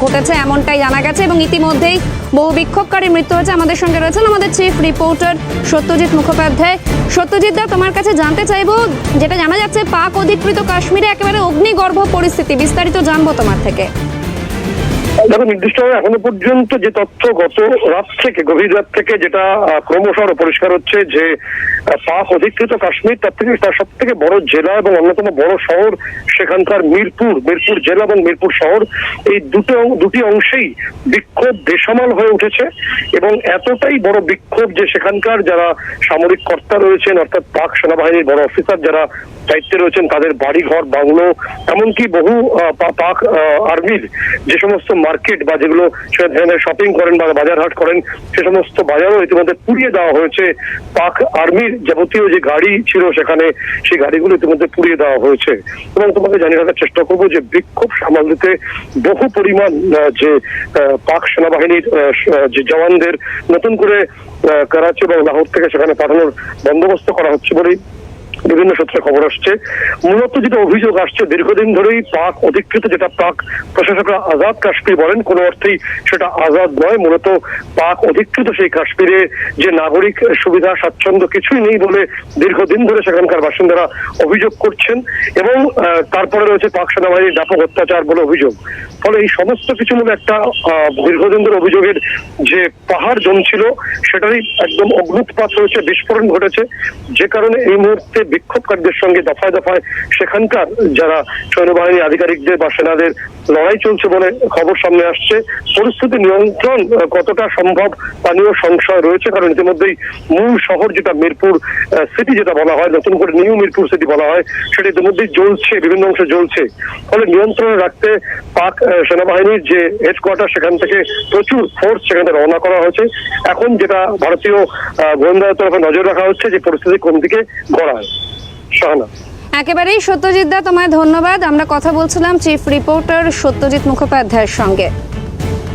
ঘটেছে এমনটাই জানা গেছে এবং ইতিমধ্যেই বহু বিক্ষোভকারীর মৃত্যু হয়েছে। আমাদের সঙ্গে রয়েছেন আমাদের চিফ রিপোর্টার সত্যজিৎ মুখোপাধ্যায়। সত্যজিৎ দা, তোমার কাছে জানতে চাইবো, যেটা জানা যাচ্ছে পাক অধিকৃত কাশ্মীরে একেবারে অগ্নিগর্ভ পরিস্থিতি, বিস্তারিত জানবো তোমার থেকে। দেখো, নির্দিষ্টভাবে এখনো পর্যন্ত যে তথ্য গত রাত থেকে, গভীর রাত থেকে যেটা ক্রমশ আরো পরিষ্কার হচ্ছে যে পাক অধিকৃত কাশ্মীর তার সব থেকে বড় জেলা এবং অন্যতম বড় শহর সেখানকার মিরপুর জেলা এবং মিরপুর শহর, এই দুটি অংশেই বিক্ষোভ বেসামাল হয়ে উঠেছে এবং এতটাই বড় বিক্ষোভ যে সেখানকার যারা সামরিক কর্তা রয়েছেন, অর্থাৎ পাক সেনাবাহিনীর বড় অফিসার যারা দায়িত্বে রয়েছেন, তাদের বাড়িঘর বাংলো, এমনকি বহু পাক আর্মির যে সমস্ত মার্কেট বা যেগুলো সেখানে শপিং করেন বা বাজার হাট করেন, সে সমস্ত বাজারও ইতিমধ্যে পুড়িয়ে দেওয়া হয়েছে। পাক আর্মির যাবতীয় যে গাড়ি ছিল সেখানে, সেই গাড়িগুলো ইতিমধ্যে পুড়িয়ে দেওয়া হয়েছে। এবং তোমাকে জানিয়ে রাখার চেষ্টা করবো যে বিক্ষোভ সামাল দিতে বহু পরিমাণ যে পাক সেনাবাহিনীর যে জওয়ানদের নতুন করে করাচি এবং লাহোর থেকে সেখানে পাঠানোর বন্দোবস্ত করা হচ্ছে বলেই বিভিন্ন সূত্রে খবর আসছে। মূলত যেটা অভিযোগ আসছে, দীর্ঘদিন ধরেই পাক অধিকৃত, যেটা পাক প্রশাসকরা আজাদ কাশ্মীর বলেন, কোনো অর্থেই সেটা আজাদ নয়। মূলত পাক অধিকৃত সেই কাশ্মীরে যে নাগরিক সুবিধা স্বাচ্ছন্দ্য কিছুই নেই বলে দীর্ঘদিন ধরে সেখানকার বাসিন্দারা অভিযোগ করছেন এবং তারপরে রয়েছে পাক সেনাবাহিনীর ব্যাপক অত্যাচার বলে অভিযোগ। ফলে এই সমস্ত কিছু মূলে একটা দীর্ঘদিন ধরে অভিযোগের যে পাহাড় জমছিল সেটারই একদম অগ্নুৎপাত হয়েছে, বিস্ফোরণ ঘটেছে, যে কারণে এই মুহূর্তে বিক্ষোভকারীদের সঙ্গে দফায় দফায় সেখানকার যারা সৈন্যবাহিনী আধিকারিকদের বা সেনাদের লড়াই চলছে বলে খবর সামনে আসছে। পরিস্থিতি নিয়ন্ত্রণ কতটা সম্ভব তা নিয়েও সংশয় রয়েছে, কারণ ইতিমধ্যেই মূল শহর যেটা মিরপুর সিটি যেটা বলা হয়, নতুন করে নিউ মিরপুর সিটি বলা হয়, সেটা ইতিমধ্যেই জ্বলছে, বিভিন্ন অংশে জ্বলছে। ফলে নিয়ন্ত্রণে রাখতে পাক সেনাবাহিনীর যে হেডকোয়ার্টার, সেখান থেকে প্রচুর ফোর্স সেখানে রওনা করা হয়েছে। এখন যেটা ভারতীয় গোয়েন্দার তরফে নজর রাখা হচ্ছে যে পরিস্থিতি কোন দিকে গড়ায়। শাহানা। একেবারেই সত্যজিৎ দা, তোমায় ধন্যবাদ। আমরা কথা বলছিলাম চিফ রিপোর্টার সত্যজিৎ মুখোপাধ্যায়ের সঙ্গে।